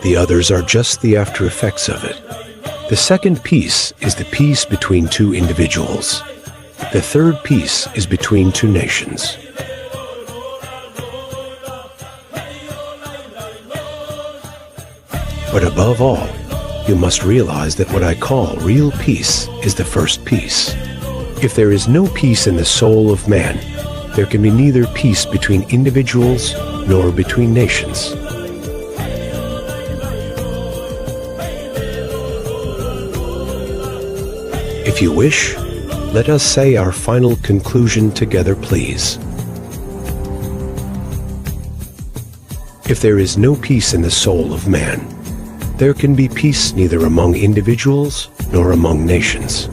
The others are just the after effects of it. The second peace is the peace between two individuals. The third peace is between two nations. But above all, you must realize that what I call real peace is the first peace. If there is no peace in the soul of man, there can be neither peace between individuals nor between nations. If you wish, let us say our final conclusion together, please. If there is no peace in the soul of man, there can be peace neither among individuals nor among nations.